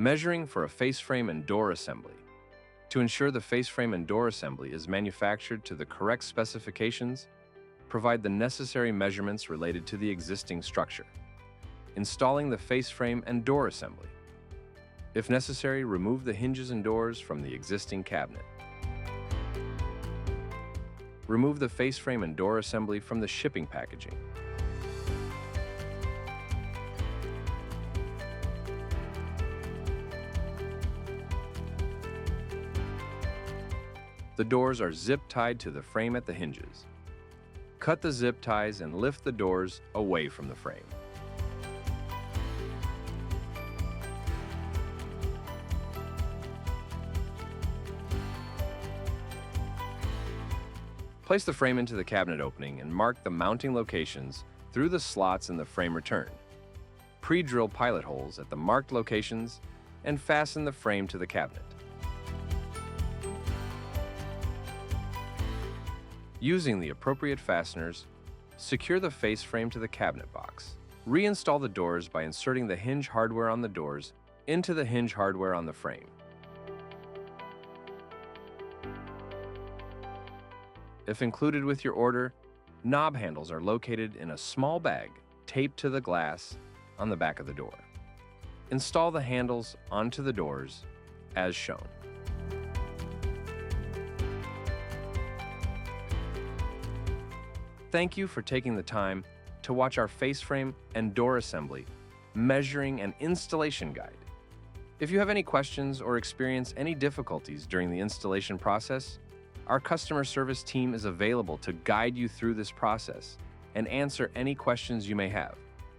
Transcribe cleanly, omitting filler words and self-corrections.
Measuring for a face frame and door assembly. To ensure the face frame and door assembly is manufactured to the correct specifications, provide the necessary measurements related to the existing structure. Installing the face frame and door assembly. If necessary, remove the hinges and doors from the existing cabinet. Remove the face frame and door assembly from the shipping packaging. The doors are zip tied to the frame at the hinges. Cut the zip ties and lift the doors away from the frame. Place the frame into the cabinet opening and mark the mounting locations through the slots in the frame return. Pre-drill pilot holes at the marked locations and fasten the frame to the cabinet. Using the appropriate fasteners, secure the face frame to the cabinet box. Reinstall the doors by inserting the hinge hardware on the doors into the hinge hardware on the frame. If included with your order, knob handles are located in a small bag taped to the glass on the back of the door. Install the handles onto the doors as shown. Thank you for taking the time to watch our face frame and door assembly, measuring and installation guide. If you have any questions or experience any difficulties during the installation process, our customer service team is available to guide you through this process and answer any questions you may have.